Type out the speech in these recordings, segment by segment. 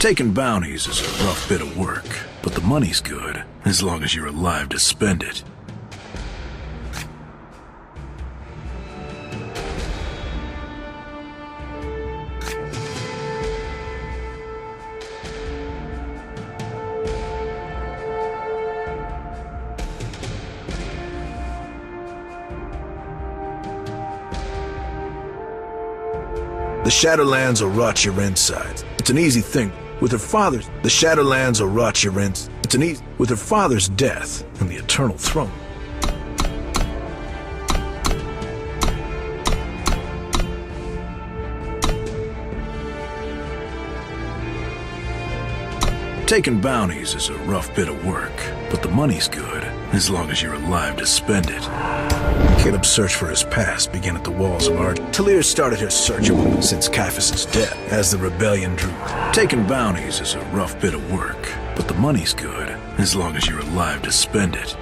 Taking bounties is a rough bit of work, but the money's good, as long as you're alive to spend it. The Shadowlands will rot your insides. It's an easy thing. With her father's, the Shadowlands will rot your insides. It's an easy. With her father's death and the Eternal Throne. Taking bounties is a rough bit of work, but the money's good, as long as you're alive to spend it. Caleb's search for his past began at the walls of Arch. Talir started her search since Caiaphas' death, as the rebellion drew. Taking bounties is a rough bit of work, but the money's good, as long as you're alive to spend it.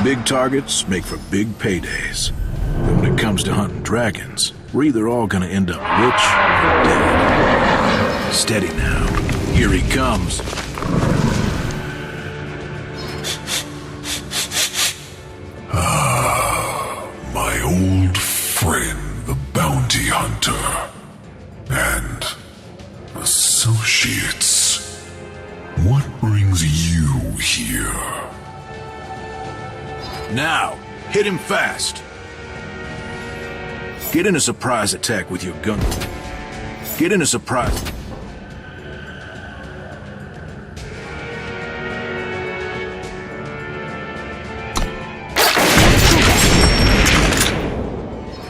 Big targets make for big paydays. But when it comes to hunting dragons, we're either all gonna end up rich or dead. Steady now. Here he comes. Ah, my old friend, the bounty hunter. And associates. What brings you here? Now, hit him fast. Get in a surprise attack with your gun. Get in a surprise.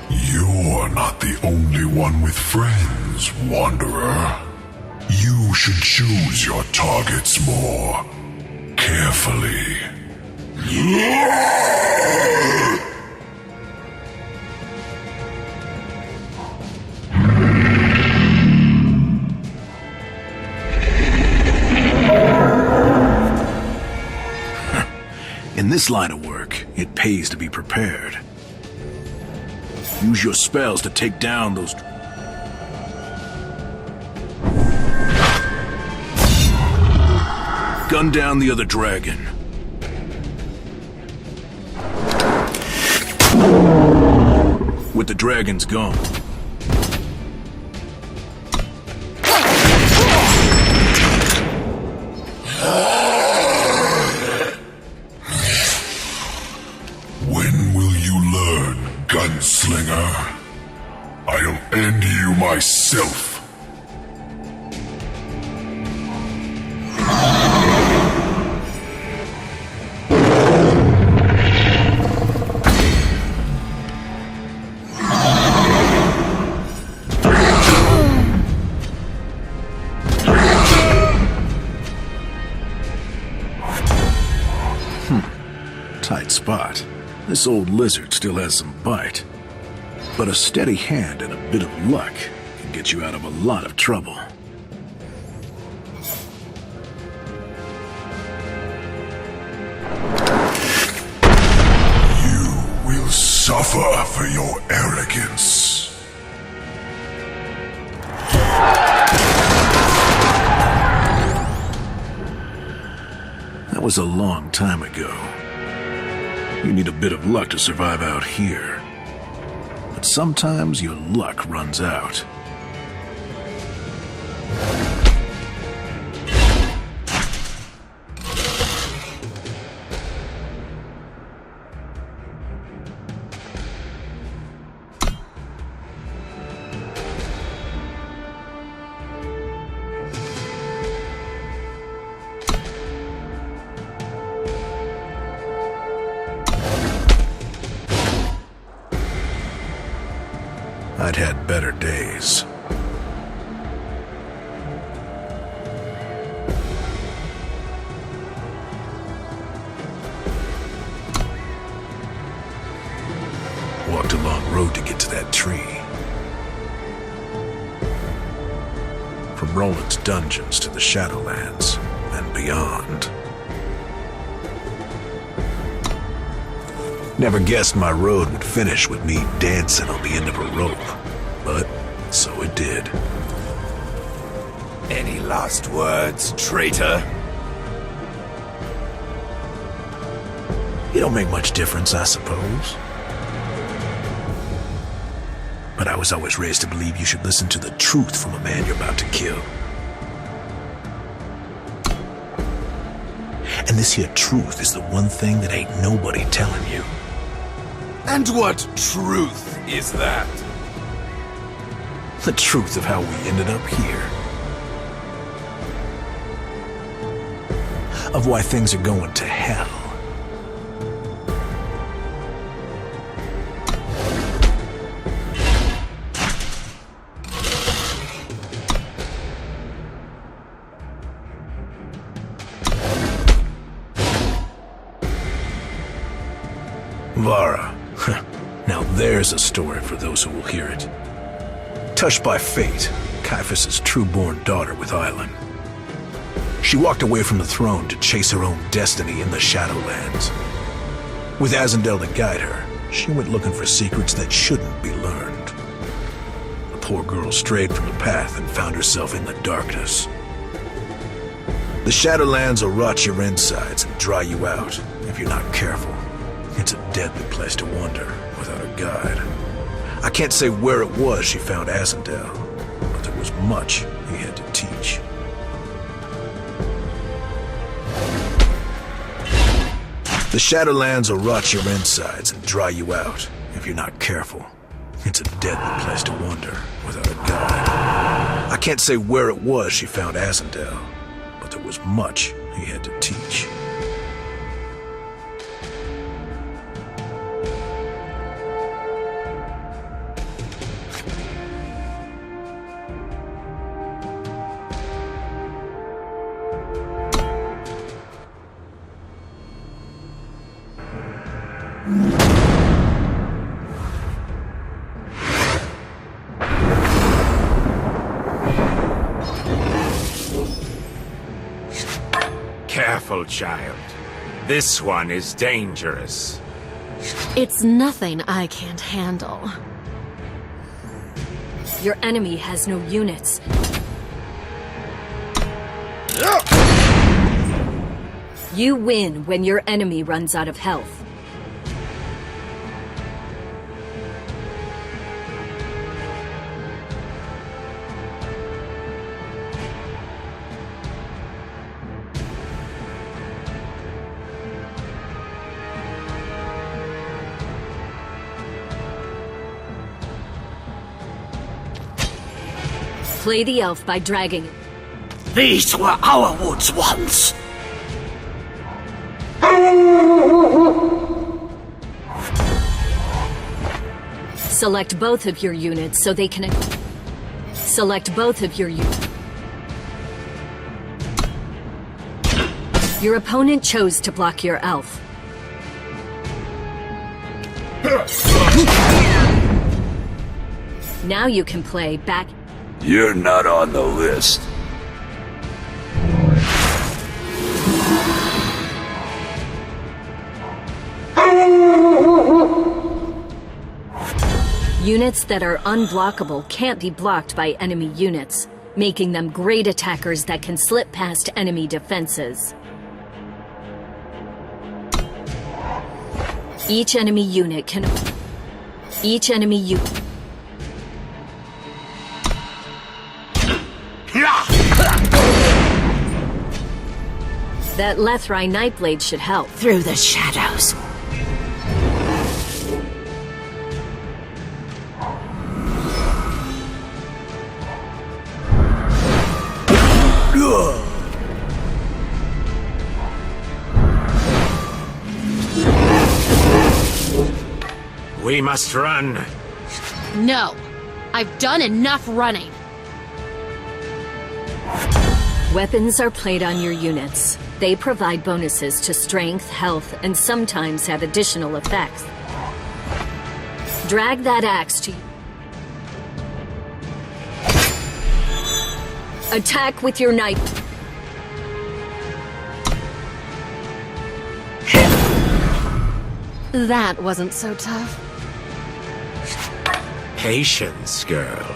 You're not the only one with friends, Wanderer. You should choose your targets more carefully. In this line of work, it pays to be prepared. Use your spells to take down those... Gun down the other dragon. With the dragons gone. When will you learn, gunslinger? I'll end you myself. Tight spot. This old lizard still has some bite. But a steady hand and a bit of luck can get you out of a lot of trouble. You will suffer for your arrogance. That was a long time ago. You need a bit of luck to survive out here. But sometimes your luck runs out. I'd had better days. Walked a long road to get to that tree. from Roland's dungeons to the Shadowlands and beyond. Never guessed my road would finish with me dancing on the end of a rope, but so it did. Any last words, traitor? It don't make much difference, I suppose. But I was always raised to believe you should listen to the truth from a man you're about to kill. And this here truth is the one thing that ain't nobody telling you. And what truth is that? The truth of how we ended up here. Of why things are going to hell. Vara. Now there's a story for those who will hear it. Touched by fate, Caiaphas' true-born daughter with Island. She walked away from the throne to chase her own destiny in the Shadowlands. With Azendel to guide her, she went looking for secrets that shouldn't be learned. The poor girl strayed from the path and found herself in the darkness. The Shadowlands will rot your insides and dry you out if you're not careful. It's a deadly place to wander without a guide. I can't say where it was she found Azendel, but there was much he had to teach. The Shadowlands will rot your insides and dry you out if you're not careful. It's a deadly place to wander without a guide. I can't say where it was she found Azendel, but there was much he had to teach. Careful, child. This one is dangerous. It's nothing I can't handle. Your enemy has no units. You win when your enemy runs out of health. Play the elf by dragging it. These were our woods once. Select both of your units so they can... Select both of your units. Your opponent chose to block your elf. Now you can play back... You're not on the list. Units that are unblockable can't be blocked by enemy units, making them great attackers that can slip past enemy defenses. Each enemy unit can... Each enemy unit... That Lethrai Nightblade should help. Through the shadows. We must run. No. I've done enough running. Weapons are played on your units. They provide bonuses to strength, health, and sometimes have additional effects. Drag that axe to... Attack with your knife. That wasn't so tough. Patience, girl.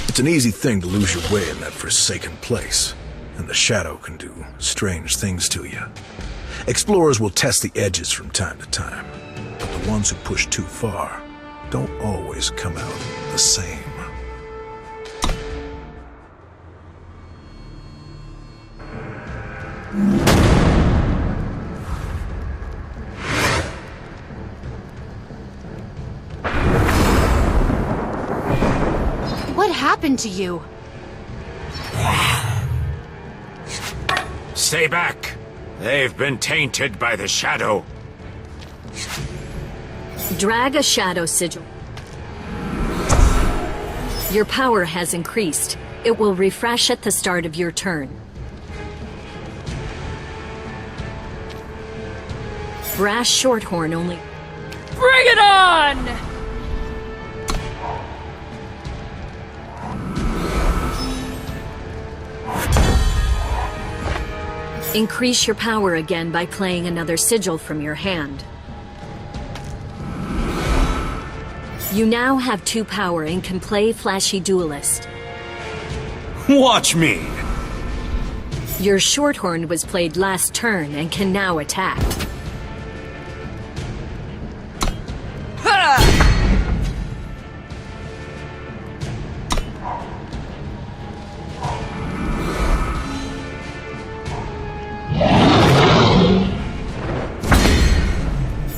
It's an easy thing to lose your way in that forsaken place, and the shadow can do strange things to you. Explorers will test the edges from time to time, but the ones who push too far don't always come out the same. What happened to you? Stay back. They've been tainted by the shadow. Drag a shadow sigil. Your power has increased. It will refresh at the start of your turn. Brass Shorthorn only. Bring it on! Increase your power again by playing another sigil from your hand. You now have 2 power and can play Flashy Duelist. Watch me. Your Shorthorn was played last turn and can now attack.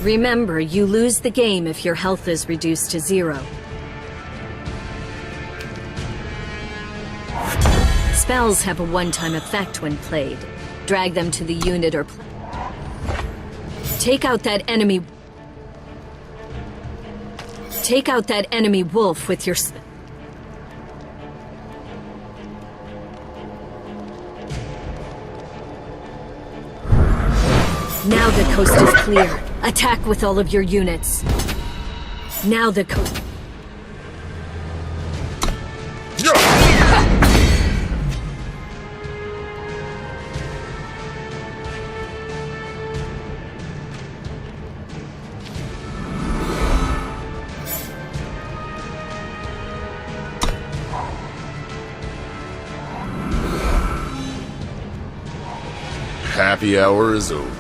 Remember, you lose the game if your health is reduced to 0. Spells have a one-time effect when played. Drag them to the unit or take out that enemy. Take out that enemy wolf with your Now the coast is clear. Attack with all of your units. Now the coast... Happy hour is over.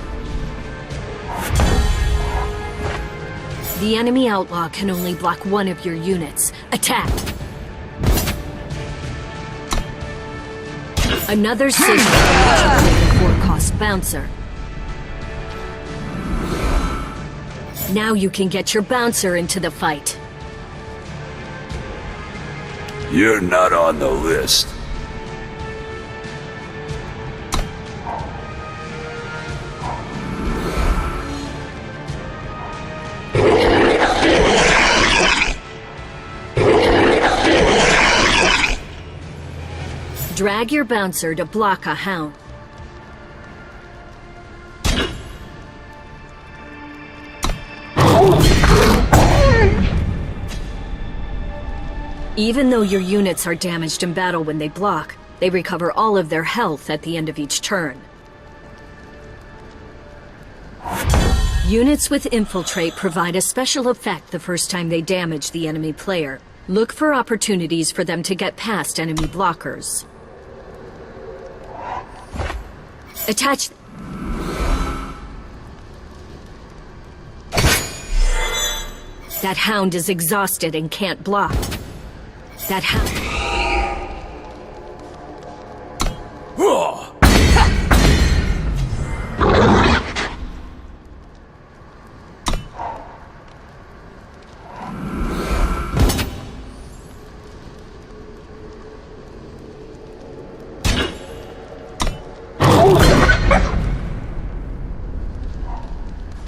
The enemy outlaw can only block one of your units. Attack! Another sigil for the 4-cost bouncer. Now you can get your bouncer into the fight. You're not on the list. Drag your bouncer to block a hound. Even though your units are damaged in battle when they block, they recover all of their health at the end of each turn. Units with Infiltrate provide a special effect the first time they damage the enemy player. Look for opportunities for them to get past enemy blockers. Attach... That hound is exhausted and can't block. That hound...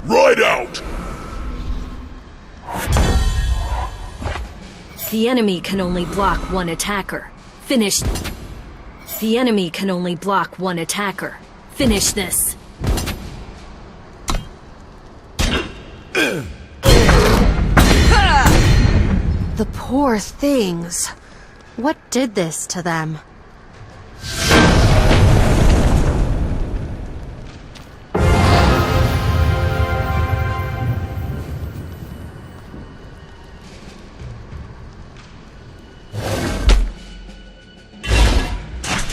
Right out! The enemy can only block one attacker. Finish. The enemy can only block one attacker. Finish this. The poor things. What did this to them?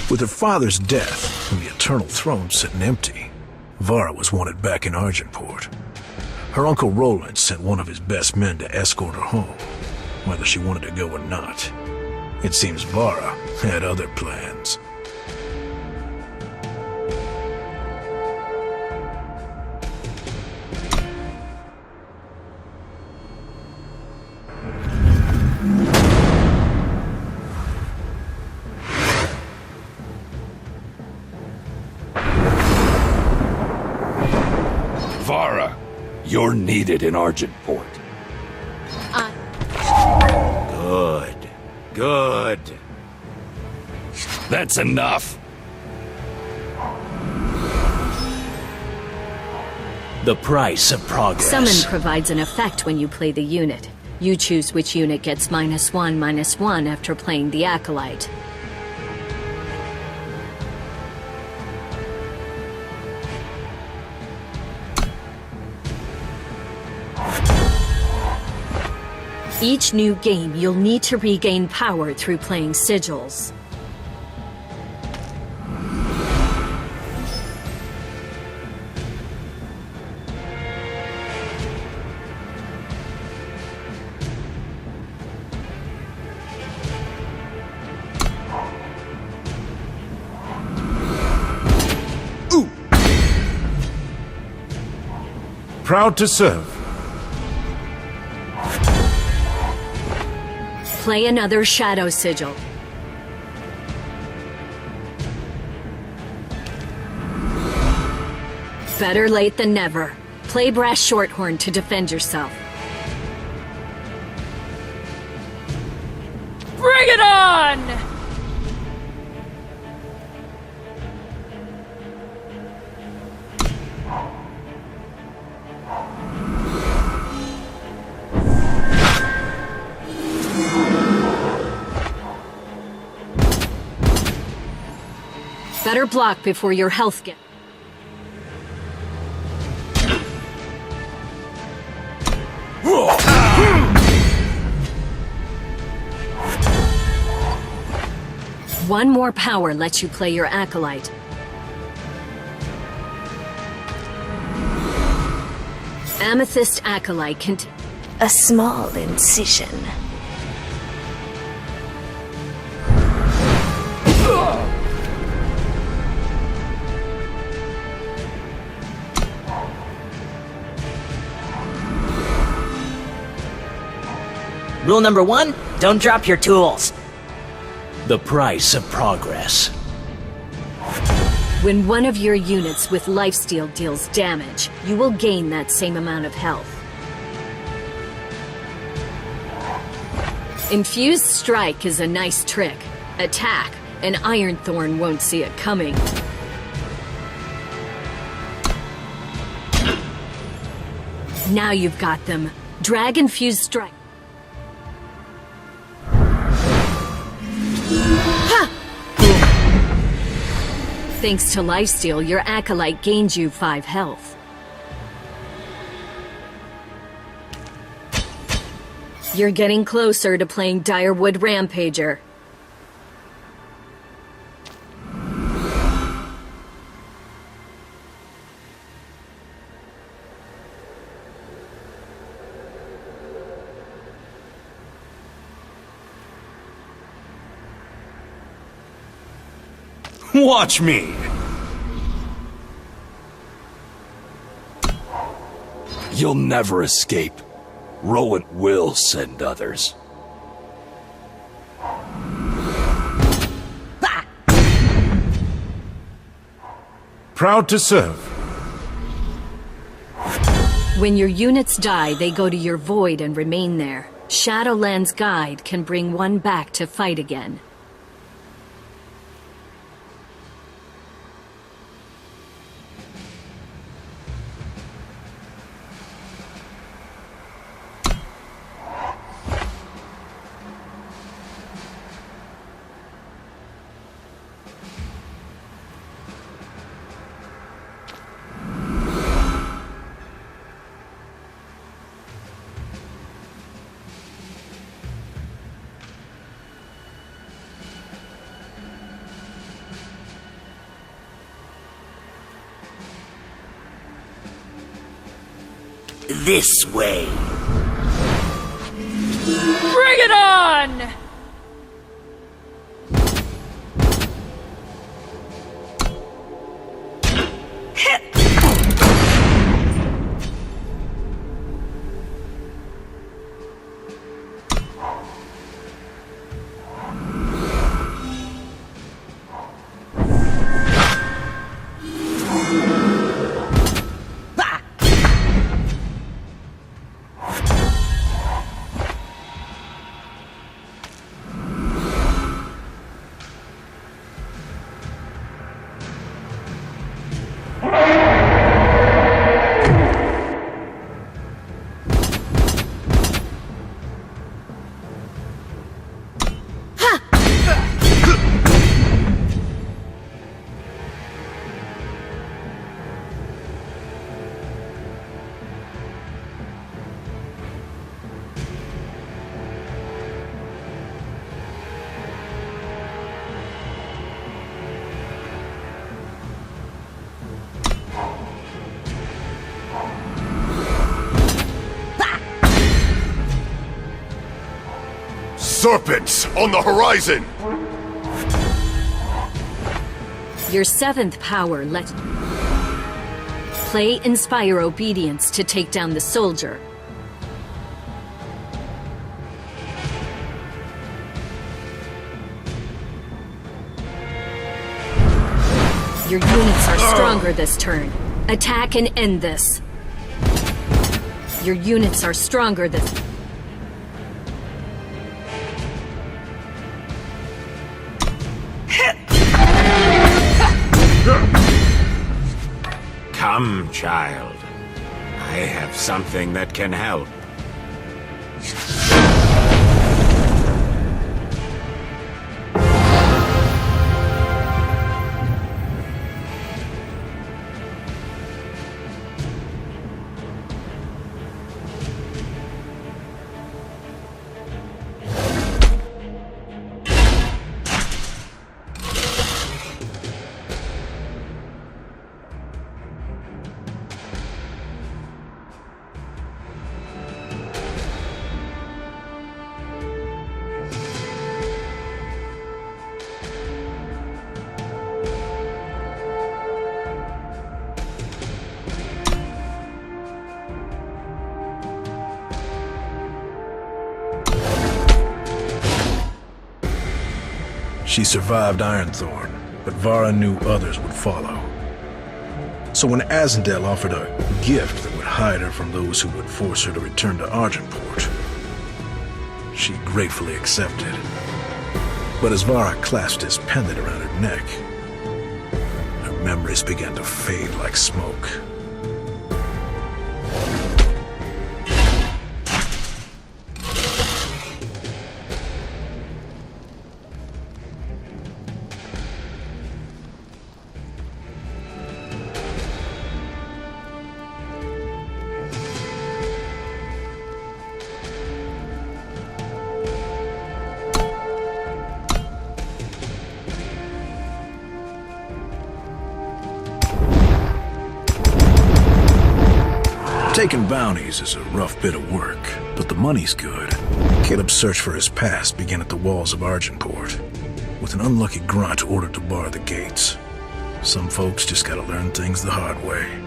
With her father's death and the Eternal Throne sitting empty, Vara was wanted back in Argentport. Her uncle Roland sent one of his best men to escort her home, whether she wanted to go or not. It seems Vara had other plans. Vara, you're needed in Argentport. Good. Good. That's enough. The price of progress. Summon provides an effect when you play the unit. You choose which unit gets -1/-1 after playing the Acolyte. Each new game, you'll need to regain power through playing sigils. Proud to serve. Play another Shadow Sigil. Better late than never. Play Brass Shorthorn to defend yourself. Bring it on! Better block before your health gets... One more power lets you play your Acolyte. Amethyst Acolyte can... A small incision. Rule number 1, Don't drop your tools. the price of progress. When one of your units with lifesteal deals damage, you will gain that same amount of health. Infused Strike is a nice trick. Attack, and Ironthorn won't see it coming. Now you've got them. Drag Infused Strike. Thanks to lifesteal, your Acolyte gains you 5 health. You're getting closer to playing Direwood Rampager. Watch me! You'll never escape. Rowan will send others. Proud to serve. When your units die, they go to your void and remain there. Shadowland's guide can bring one back to fight again. This way. Bring it on! Serpents on the horizon! Your seventh power let... Play Inspire Obedience to take down the soldier. Your units are stronger this turn. Attack and end this. Your units are stronger this... Come, child. I have something that can help. She survived Ironthorn, but Vara knew others would follow. So when Azendel offered a gift that would hide her from those who would force her to return to Argentport, she gratefully accepted. But as Vara clasped his pendant around her neck, her memories began to fade like smoke. Taking bounties is a rough bit of work, but the money's good. Caleb's search for his past began at the walls of Argentport, with an unlucky grunt ordered to bar the gates. Some folks just gotta learn things the hard way.